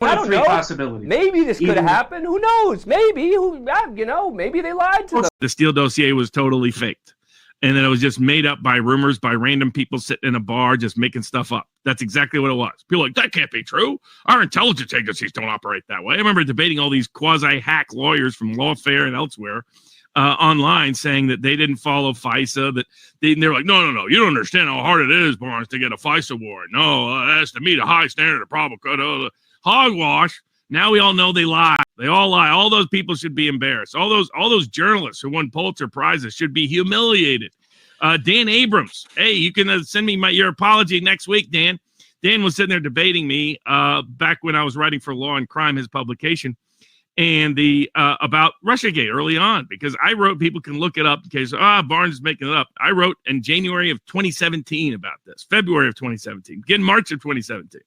One I of don't three know. possibilities. Maybe this could have happened. Who knows? Maybe. Maybe they lied to them. The Steele dossier was totally faked. And then it was just made up by rumors by random people sitting in a bar just making stuff up. That's exactly what it was. People are like, that can't be true. Our intelligence agencies don't operate that way. I remember debating all these quasi-hack lawyers from Lawfare and elsewhere online saying that they didn't follow FISA. That they're like, no, you don't understand how hard it is, Barnes, to get a FISA warrant. No, that's to meet a high standard of probable hogwash. Now we all know they lie. They all lie. All those people should be embarrassed. All those journalists who won Pulitzer Prizes should be humiliated. Dan Abrams, hey, you can send me your apology next week, Dan. Dan was sitting there debating me back when I was writing for Law and Crime, his publication, and about Russiagate early on, because I wrote, people can look it up in case, Barnes is making it up. I wrote in January of 2017 about this, February of 2017, again, March of 2017.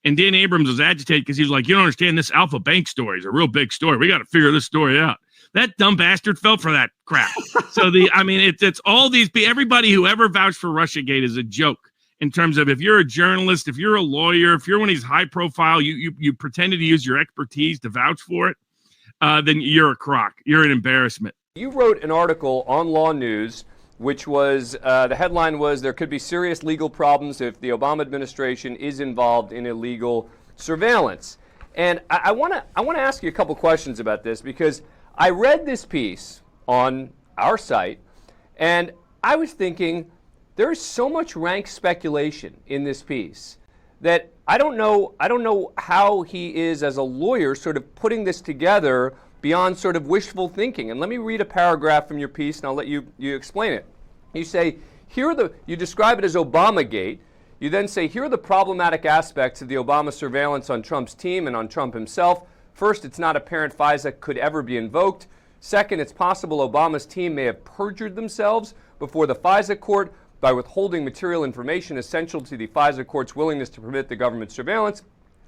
And Dan Abrams was agitated because he was like, you don't understand, this Alpha Bank story is a real big story. We got to figure this story out. That dumb bastard fell for that crap. So it's all these people, everybody who ever vouched for Russiagate is a joke in terms of, if you're a journalist, if you're a lawyer, if you're one of these high profile, you pretended to use your expertise to vouch for it, then you're a crock. You're an embarrassment. You wrote an article on Law News, which was, the headline was, there could be serious legal problems if the Obama administration is involved in illegal surveillance. And I want to ask you a couple questions about this, because I read this piece on our site, and I was thinking, there's so much rank speculation in this piece that I don't know how he is, as a lawyer, sort of putting this together beyond sort of wishful thinking. And let me read a paragraph from your piece, and I'll let you explain it. You say, you describe it as Obamagate. You then say, here are the problematic aspects of the Obama surveillance on Trump's team and on Trump himself. First, it's not apparent FISA could ever be invoked. Second, it's possible Obama's team may have perjured themselves before the FISA court by withholding material information essential to the FISA court's willingness to permit the government surveillance.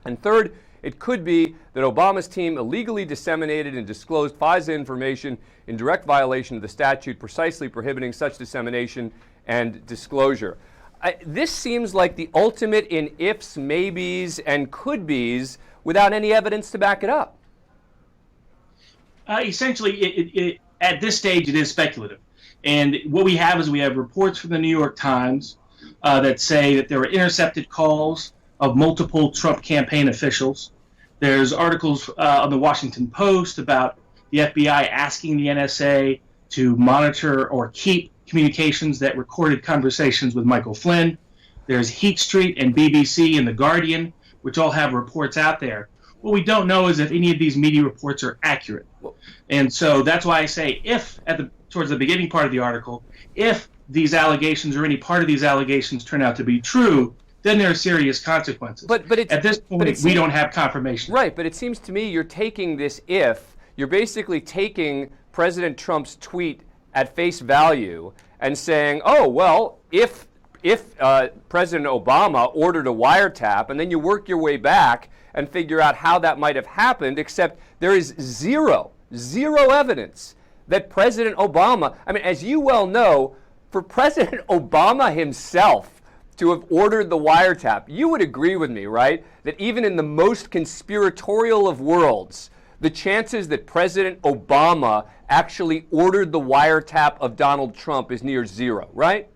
And third, it could be that Obama's team illegally disseminated and disclosed FISA information in direct violation of the statute precisely prohibiting such dissemination and disclosure. This seems like the ultimate in ifs, maybes, and could-bes without any evidence to back it up. Essentially, at this stage, it is speculative. And what we have reports from the New York Times that say that there were intercepted calls of multiple Trump campaign officials. There's articles on the Washington Post about the FBI asking the NSA to monitor or keep communications that recorded conversations with Michael Flynn. There's Heat Street and BBC and The Guardian, which all have reports out there. What we don't know is if any of these media reports are accurate. And so that's why I say, if towards the beginning part of the article, if these allegations or any part of these allegations turn out to be true, then there are serious consequences. But at this point, we don't have confirmation. Right, but it seems to me you're taking this you're basically taking President Trump's tweet at face value and saying, oh, well, if President Obama ordered a wiretap, and then you work your way back and figure out how that might have happened, except there is zero evidence that President Obama, as you well know, for President Obama himself to have ordered the wiretap, you would agree with me, right, that even in the most conspiratorial of worlds, the chances that President Obama actually ordered the wiretap of Donald Trump is near zero, right?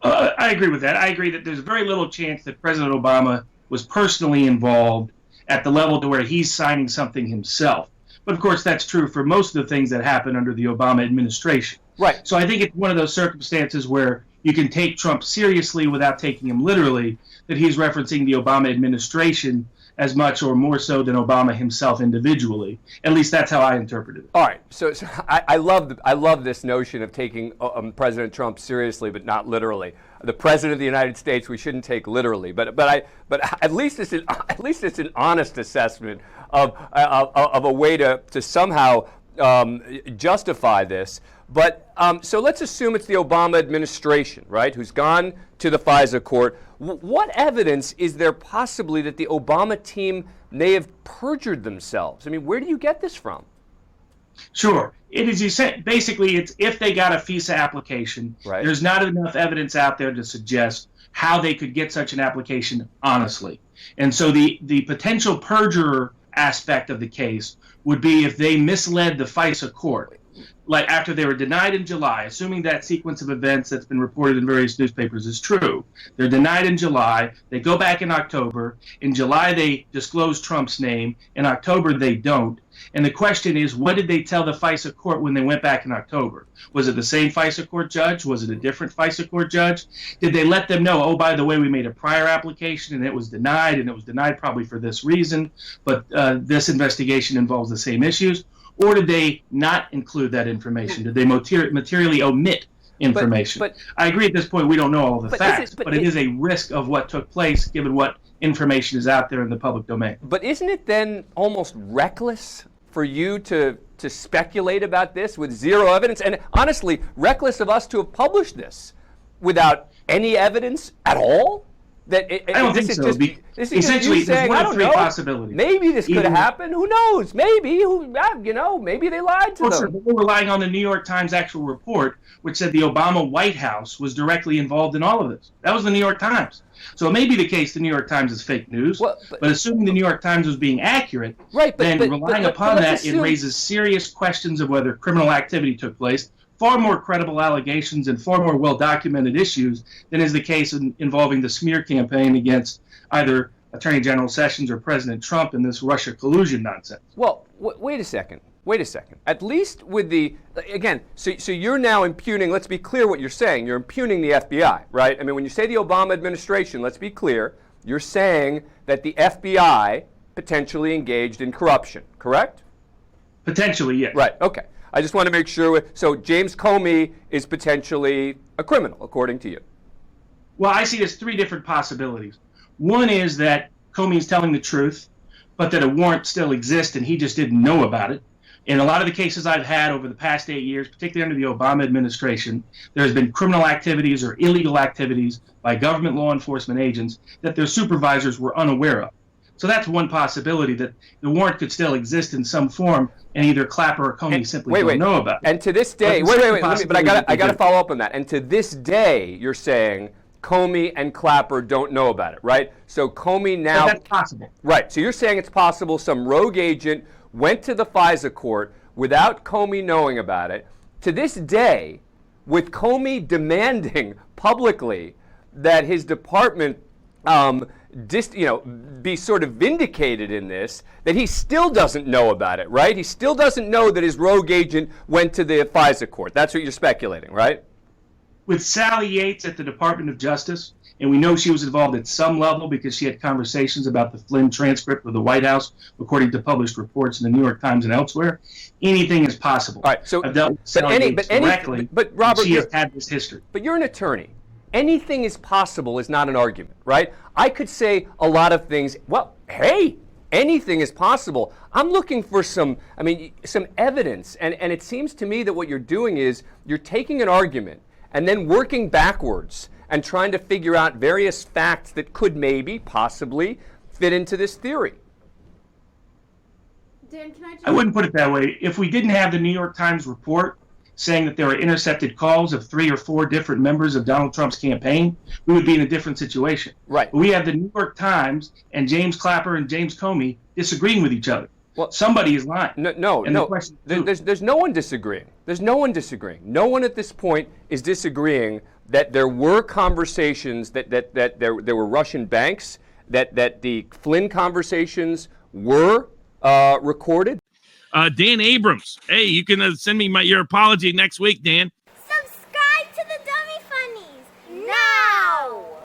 I agree with that. I agree that there's very little chance that President Obama was personally involved at the level to where he's signing something himself. But of course, that's true for most of the things that happened under the Obama administration. Right. So I think it's one of those circumstances where you can take Trump seriously without taking him literally, that he's referencing the Obama administration as much or more so than Obama himself individually. At least that's how I interpreted it. All right. So I love this notion of taking President Trump seriously, but not literally. The President of the United States, we shouldn't take literally. But at least it's an honest assessment of a way to somehow justify this. But so let's assume it's the Obama administration, right, who's gone to the FISA court. What evidence is there possibly that the Obama team may have perjured themselves? Where do you get this from? Sure. It is basically, it's if they got a FISA application, right. There's not enough evidence out there to suggest how they could get such an application honestly. And so the potential perjurer aspect of the case would be if they misled the FISA court, like after they were denied in July, assuming that sequence of events that's been reported in various newspapers is true. They're denied in July. They go back in October. In July, they disclose Trump's name. In October, they don't. And the question is, what did they tell the FISA court when they went back in October? Was it the same FISA court judge? Was it a different FISA court judge? Did they let them know, oh, by the way, we made a prior application and it was denied probably for this reason, but this investigation involves the same issues? Or did they not include that information? Did they materially omit information? But I agree at this point we don't know all the facts, but it is a risk of what took place given what information is out there in the public domain. But isn't it then almost reckless for you to speculate about this with zero evidence? And honestly, reckless of us to have published this without any evidence at all? I don't think so. Essentially, there's one of three possibilities. Maybe this could have happened. Who knows? Maybe. Maybe they lied to them. Sure, but we're relying on the New York Times actual report, which said the Obama White House was directly involved in all of this. That was the New York Times. So it may be the case the New York Times is fake news, but assuming the New York Times was being accurate, then relying upon that, it raises serious questions of whether criminal activity took place, far more credible allegations and far more well-documented issues than is the case involving the smear campaign against either Attorney General Sessions or President Trump in this Russia collusion nonsense. Well, wait a second. At least with so you're now impugning, let's be clear what you're saying. You're impugning the FBI, right? I mean, when you say the Obama administration, let's be clear, you're saying that the FBI potentially engaged in corruption, correct? Potentially, yes. Right, okay. I just want to make sure. So James Comey is potentially a criminal, according to you. Well, I see there's three different possibilities. One is that Comey is telling the truth, but that a warrant still exists and he just didn't know about it. In a lot of the cases I've had over the past 8 years, particularly under the Obama administration, there's been criminal activities or illegal activities by government law enforcement agents that their supervisors were unaware of. So that's one possibility, that the warrant could still exist in some form, and either Clapper or Comey simply don't know about it. And to this day, but I got to follow up on that. And to this day, you're saying Comey and Clapper don't know about it, right? So Comey now. But that's possible. Right. So you're saying it's possible some rogue agent went to the FISA court without Comey knowing about it. To this day, with Comey demanding publicly that his department be sort of vindicated in this, that he still doesn't know about it, right? He still doesn't know that his rogue agent went to the FISA court. That's what you're speculating, right? With Sally Yates at the Department of Justice, and we know she was involved at some level because she had conversations about the Flynn transcript with the White House, according to published reports in the New York Times and elsewhere, anything is possible. All right, so I've dealt with Sally Yates directly, but Robert, she has had this history. But you're an attorney. Anything is possible is not an argument, right? I could say a lot of things. Well, hey, anything is possible. I'm looking for some evidence. And it seems to me that what you're doing is you're taking an argument and then working backwards and trying to figure out various facts that could maybe, possibly, fit into this theory. Dan, can I wouldn't put it that way. If we didn't have the New York Times report saying that there were intercepted calls of 3 or 4 different members of Donald Trump's campaign, we would be in a different situation. Right. But we have the New York Times and James Clapper and James Comey disagreeing with each other. Well, somebody is lying. No. There's no one disagreeing. There's no one disagreeing. No one at this point is disagreeing that there were conversations, that there were Russian banks, that the Flynn conversations were recorded. Dan Abrams. Hey, you can send me your apology next week, Dan.